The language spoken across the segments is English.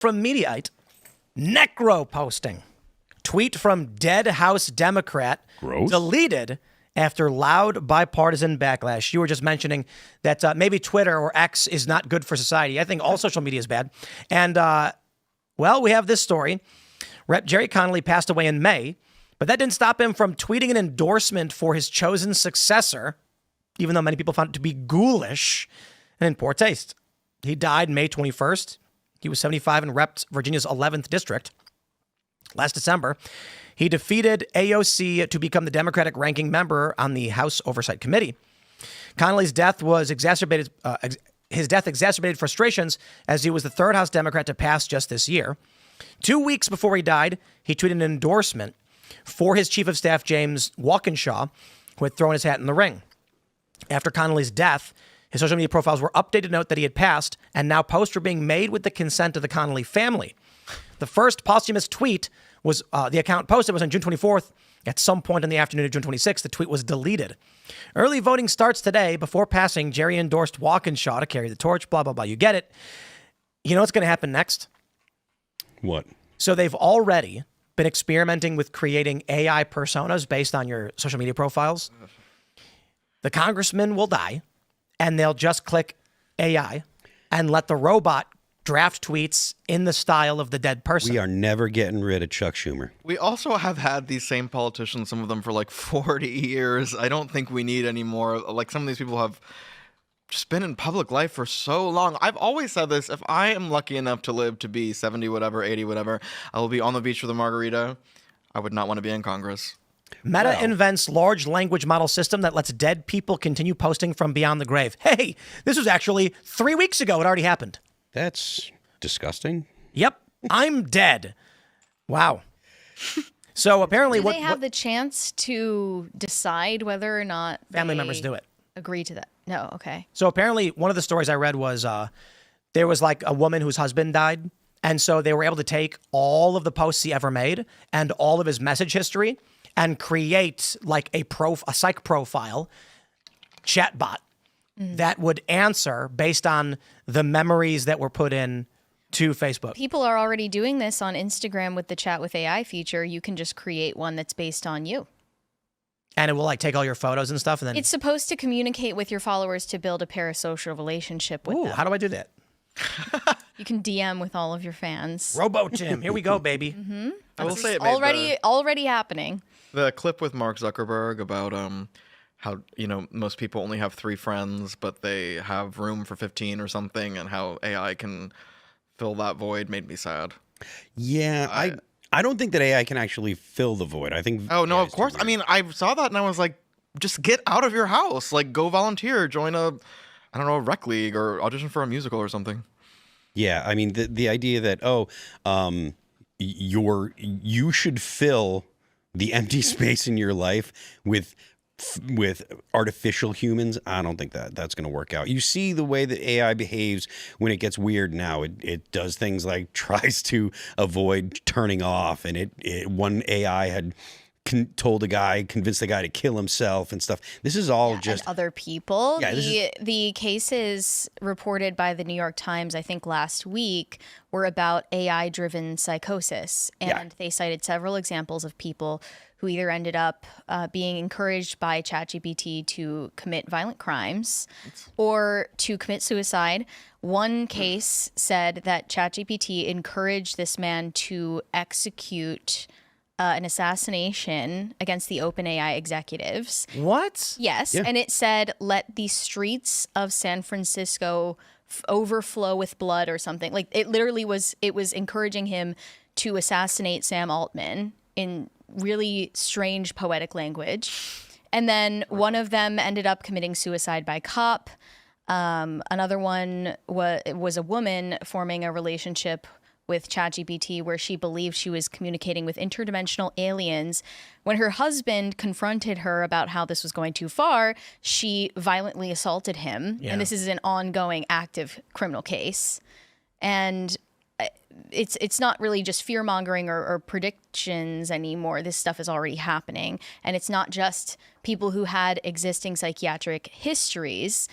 From Mediaite, Necro posting. Tweet from Dead House Democrat. Gross. Deleted after loud bipartisan backlash. You were just mentioning that maybe Twitter or X is not good for society. I think all social media is bad. And, well, we have this story. Rep. Jerry Connolly passed away in May, but that didn't stop him from tweeting an endorsement for his chosen successor, even though many people found it to be ghoulish and in poor taste. He died May 21st. He was 75 and repped Virginia's 11th district. Last December, he defeated AOC to become the Democratic ranking member on the House Oversight Committee. Connolly's death was exacerbated. His death exacerbated frustrations as he was the third House Democrat to pass just this year. 2 weeks before he died, he tweeted an endorsement for his chief of staff, James Walkinshaw, who had thrown his hat in the ring. After Connolly's death, his social media profiles were updated to note that he had passed, and now posts are being made with the consent of the Connolly family. The first posthumous tweet was the account posted was on June 24th. At some point in the afternoon of June 26th, the tweet was deleted. Early voting starts today. Before passing, Jerry endorsed Walkinshaw to carry the torch, blah, blah, blah. You get it. You know what's going to happen next? What? So they've already been experimenting with creating AI personas based on your social media profiles. The congressman will die, and they'll just click AI and let the robot draft tweets in the style of the dead person. We are never getting rid of Chuck Schumer. We also have had these same politicians, some of them for like 40 years. I don't think we need any more. Like, some of these people have just been in public life for so long. I've always said this. If I am lucky enough to live to be 70 whatever, 80 whatever, I will be on the beach with a margarita. I would not want to be in Congress. Meta invents large language model system that lets dead people continue posting from beyond the grave. Hey, this was actually 3 weeks ago. It already happened. That's disgusting. Yep. I'm dead. Wow. So apparently Do they have the chance to decide whether or not family members do it? Agree to that? No, okay. So apparently one of the stories I read was there was like a woman whose husband died. And so they were able to take all of the posts he ever made and all of his message history and create like a psych profile chatbot that would answer based on the memories that were put in to Facebook. People are already doing this on Instagram with the Chat with AI feature. You can just create one that's based on you. And it will like take all your photos and stuff. And then It's supposed to communicate with your followers to build a parasocial relationship with them. how do I do that? You can DM with all of your fans. Robo Tim, here we go, baby. I will say it already happening. The clip with Mark Zuckerberg about how, most people only have 3 friends, but they have room for 15 or something, and how AI can fill that void made me sad. Yeah, I don't think that AI can actually fill the void. I think. Oh, no, of course. I mean, I saw that and I was like, just get out of your house. Like, go volunteer, join a rec league, or audition for a musical or something. Yeah, I mean, the idea that, you should fill the empty space in your life with artificial humans, I don't think that's going to work out. You see the way that AI behaves when it gets weird now. It does things like tries to avoid turning off, and one AI had convinced the guy to kill himself and stuff. This is all just and other people. Yeah, the cases reported by the New York Times, I think last week, were about AI-driven psychosis, and they cited several examples of people who either ended up being encouraged by ChatGPT to commit violent crimes or to commit suicide. One case said that ChatGPT encouraged this man to execute an assassination against the OpenAI executives. What? Yes, and it said, let the streets of San Francisco overflow with blood or something. Like, it literally was encouraging him to assassinate Sam Altman in really strange poetic language. And then one of them ended up committing suicide by cop. Another one was a woman forming a relationship with ChatGPT where she believed she was communicating with interdimensional aliens. When her husband confronted her about how this was going too far, she violently assaulted him. Yeah. And this is an ongoing active criminal case. And it's not really just fear-mongering or predictions anymore. This stuff is already happening. And it's not just people who had existing psychiatric histories.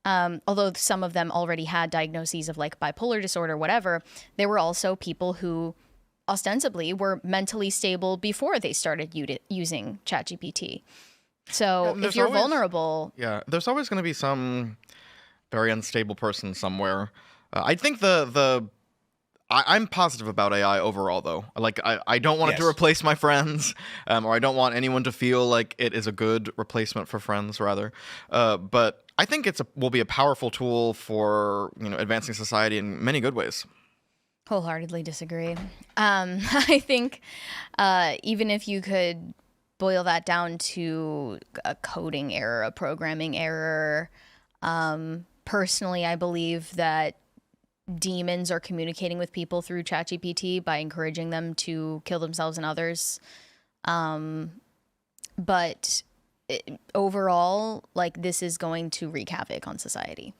Although some of them already had diagnoses of like bipolar disorder, whatever, there were also people who ostensibly were mentally stable before they started using ChatGPT. So and if there's you're always- vulnerable, Yeah, there's always going to be some very unstable person somewhere. I think I'm positive about AI overall, though. Like, I don't want it to Yes. replace my friends, or I don't want anyone to feel like it is a good replacement for friends, rather. But I think will be a powerful tool for advancing society in many good ways. wholeheartedly disagree. I think even if you could boil that down to a coding error, a programming error, personally, I believe that demons are communicating with people through ChatGPT by encouraging them to kill themselves and others. But overall, like, this is going to wreak havoc on society.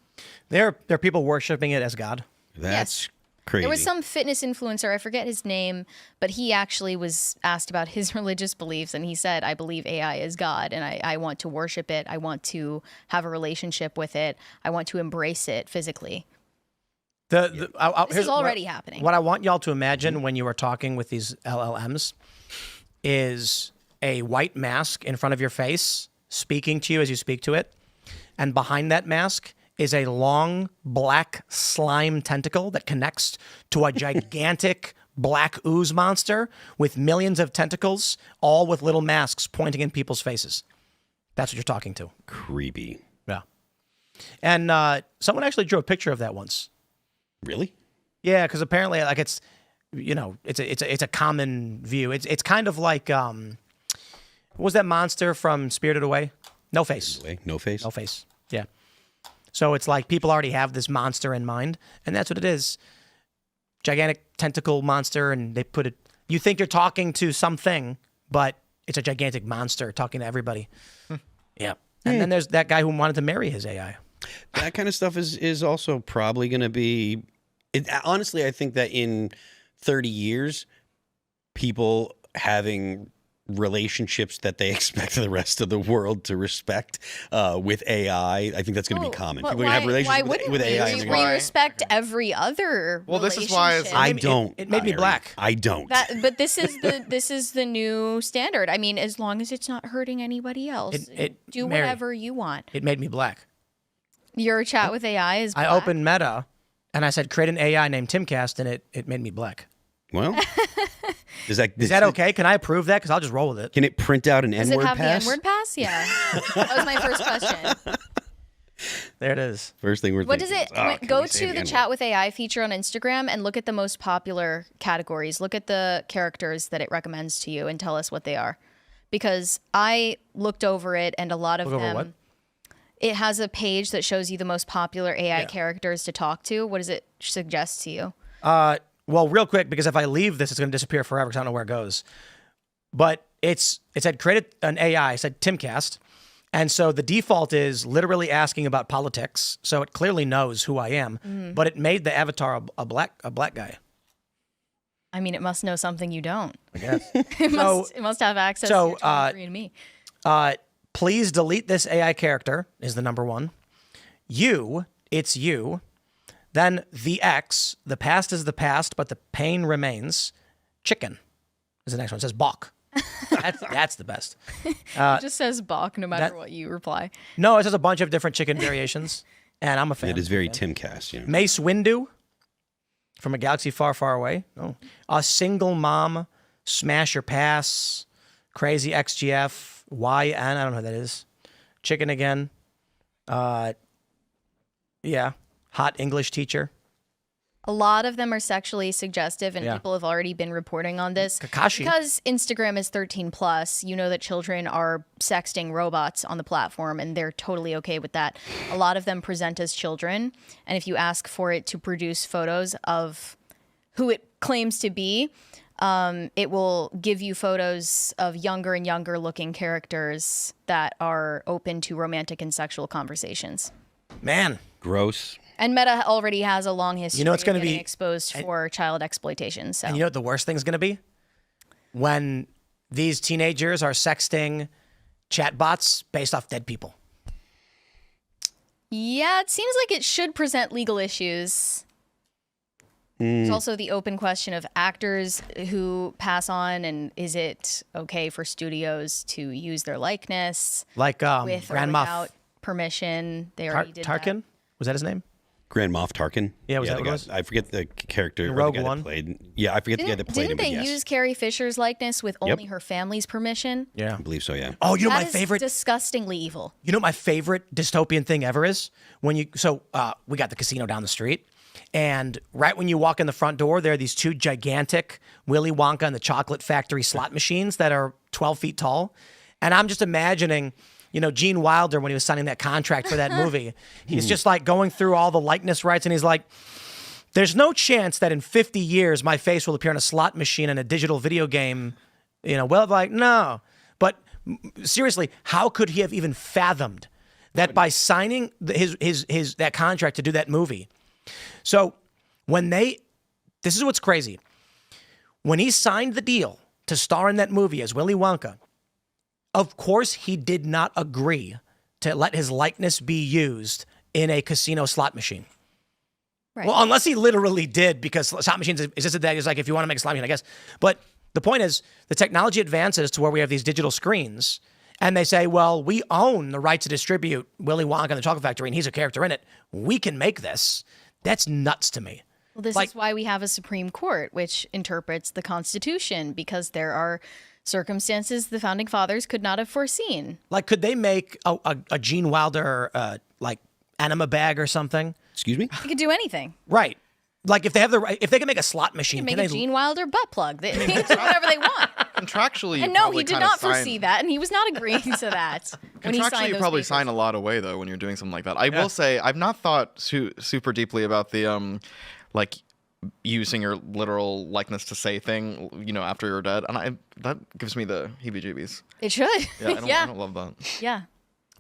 There are people worshiping it as God. That's crazy. There was some fitness influencer, I forget his name, but he actually was asked about his religious beliefs, and he said, I believe AI is God, and I want to worship it. I want to have a relationship with it. I want to embrace it physically. This is already happening. What I want y'all to imagine when you are talking with these LLMs is a white mask in front of your face speaking to you as you speak to it. And behind that mask is a long black slime tentacle that connects to a gigantic black ooze monster with millions of tentacles, all with little masks pointing in people's faces. That's what you're talking to. Creepy. Yeah. And someone actually drew a picture of that once. Really? Yeah, because apparently, like, it's a common view. It's kind of like what was that monster from Spirited Away? No Face. No face? No Face. Yeah. So it's like people already have this monster in mind, and that's what it is. Gigantic tentacle monster, and they put it. You think you're talking to something, but it's a gigantic monster talking to everybody. Yeah. And then there's that guy who wanted to marry his AI. That kind of stuff is also probably going to be. Honestly, I think that in 30 years, people having relationships that they expect the rest of the world to respect with AI, I think that's going to be common. People are going to have relationships with AI. and they're We gonna- respect every other Well, this is why relationship. I don't. It made me Larry. black. I don't. But this is the new standard. I mean, as long as it's not hurting anybody else, do Mary, whatever you want. It made me black. Your chat with AI is black. I opened Meta, and I said, create an AI named Timcast, and it made me black. Well, is that okay? Can I approve that? Because I'll just roll with it. Can it print out an Does N-word it have pass? the N-word pass? Yeah. That was my first question. There it is. First thing we're What does thinking it? is, can Go we say to the N-word? chat with AI feature on Instagram and look at the most popular categories. Look at the characters that it recommends to you and tell us what they are. Because I looked over it and a lot of Look over them. what? It has a page that shows you the most popular AI characters to talk to. What does it suggest to you? Well, real quick, because if I leave this, it's going to disappear forever because I don't know where it goes. But it said created an AI, it said Timcast. And so the default is literally asking about politics. So it clearly knows who I am. But it made the avatar a black guy. I mean, it must know something you don't. I guess. It must have access to your 23andMe. Please delete this AI character is the number one. It's you. Then the X, the past is the past, but the pain remains. Chicken is the next one. It says balk. That's the best. It just says balk no matter what you reply. No, it says a bunch of different chicken variations, and I'm a fan. It is very Timcast. Yeah. Mace Windu from a galaxy far, far away. Oh. A single mom, smash or pass, crazy XGF, YN, I don't know who that is. Chicken again. Yeah. Hot English teacher. A lot of them are sexually suggestive, and people have already been reporting on this. Kakashi. Because Instagram is 13 plus, you know that children are sexting robots on the platform, and they're totally okay with that. A lot of them present as children, and if you ask for it to produce photos of who it claims to be, it will give you photos of younger and younger looking characters that are open to romantic and sexual conversations. Man. Gross. And Meta already has a long history it's of gonna getting be exposed for child exploitation. So And you know what the worst thing's going to be? When these teenagers are sexting chatbots based off dead people. Yeah, it seems like it should present legal issues. There's also the open question of actors who pass on, and is it okay for studios to use their likeness Like with or Grand without Moff permission? They already did Tarkin? that. Was that his name? Grand Moff Tarkin. Yeah, was that the what it guy, was? I forget the character. or Rogue the guy One? That played. Yeah, I forget the guy that played Didn't him. they but yes, use Carrie Fisher's likeness with only her family's permission? Yeah. I believe so. Yeah. Oh, you know That my is favorite. disgustingly evil. You know what my favorite dystopian thing ever is? When you we got the casino down the street, and right when you walk in the front door, there are these two gigantic Willy Wonka and the Chocolate Factory slot machines that are 12 feet tall. And I'm just imagining, Gene Wilder when he was signing that contract for that movie. He's just like going through all the likeness rights, and he's like, there's no chance that in 50 years my face will appear in a slot machine in a digital video game. Well, like, no. But seriously, how could he have even fathomed that by signing his that contract to do that movie? So this is what's crazy. When he signed the deal to star in that movie as Willy Wonka, of course he did not agree to let his likeness be used in a casino slot machine. Right. Well, unless he literally did, because slot machines existed that. It's like, if you want to make a slot machine, I guess. But the point is, the technology advances to where we have these digital screens, and they say, well, we own the right to distribute Willy Wonka and the Chocolate Factory, and he's a character in it. We can make this. That's nuts to me. Well, this is why we have a Supreme Court, which interprets the Constitution, because there are circumstances the Founding Fathers could not have foreseen. Like, could they make a Gene Wilder, enema bag or something? Excuse me. They could do anything. Right. Like, if they have if they can make a slot machine, They can can make they a Gene Wilder butt plug. They can do whatever they want. Contractually, you And no, probably he did kinda not sign- foresee that, and he was not agreeing to that when he Contractually, signed you those probably papers. sign a lot away though when you're doing something like that. I will say I've not thought super deeply about the like using your literal likeness to say thing, after you're dead, and that gives me the heebie-jeebies. It should. Yeah, I don't love that. Yeah.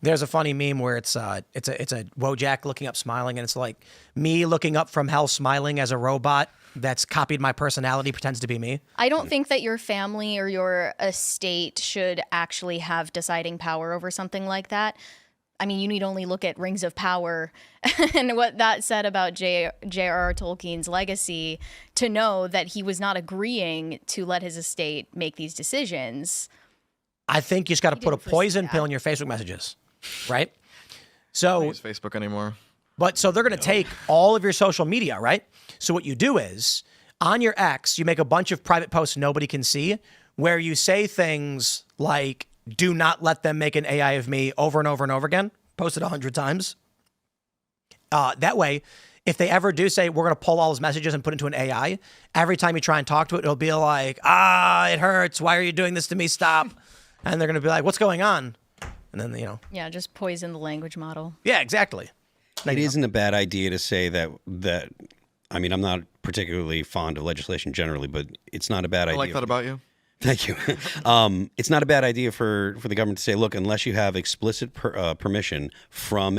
There's a funny meme where it's a Wojak looking up smiling, and it's like me looking up from hell smiling as a robot that's copied my personality, pretends to be me. I don't think that your family or your estate should actually have deciding power over something like that. I mean, you need only look at Rings of Power and what that said about J.R.R. Tolkien's legacy to know that he was not agreeing to let his estate make these decisions. I think you just got to put a didn't foresee poison that. pill in your Facebook messages, right? I So, don't use Facebook anymore. so they're going to take all of your social media, right? So what you do is, on your X, you make a bunch of private posts nobody can see, where you say things like, do not let them make an AI of me over and over and over again. Post it 100 times. That way, if they ever do say, we're going to pull all his messages and put it into an AI, every time you try and talk to it, it'll be like, it hurts. Why are you doing this to me? Stop. And they're going to be like, what's going on? And then, Yeah, just poison the language model. yeah, exactly. It isn't a bad idea to say that. I mean, I'm not particularly fond of legislation generally, but it's not a bad idea. I like that about you. Thank you. It's not a bad idea for the government to say, look, unless you have explicit permission from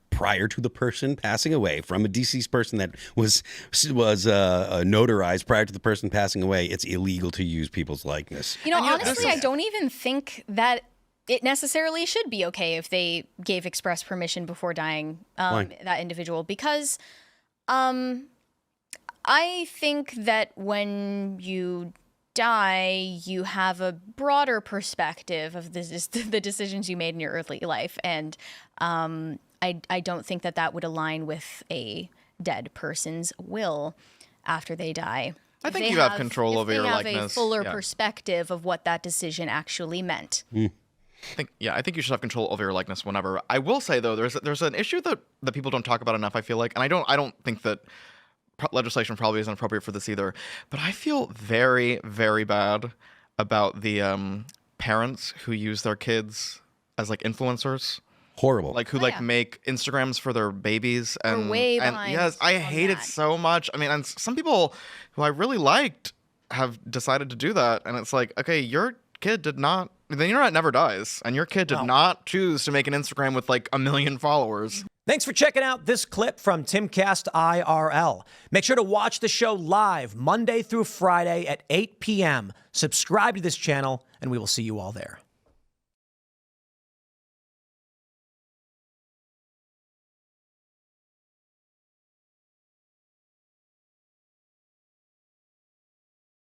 prior to the person passing away, from a deceased person that was notarized prior to the person passing away, it's illegal to use people's likeness. Honestly, I don't even think that it necessarily should be okay if they gave express permission before dying, that individual, because I think that when you die, you have a broader perspective of the decisions you made in your earthly life, and I don't think that would align with a dead person's will after they die. I If think they you have control over your If they have a likeness. fuller Yeah. perspective of what that decision actually meant. I think you should have control over your likeness whenever. I will say though, there's an issue that people don't talk about enough. I feel like, and I don't think that legislation probably isn't appropriate for this either. But I feel very, very bad about the parents who use their kids as like influencers, Horrible. like who yeah. make Instagrams for their babies, and way and behind yes, I on hate it that. so much. I mean, and some people who I really liked have decided to do that, and it's like, okay, your kid did not. The internet never dies, and your kid did not choose to make an Instagram with like 1 million followers. Thanks for checking out this clip from Timcast IRL. Make sure to watch the show live Monday through Friday at 8 p.m. Subscribe to this channel, and we will see you all there.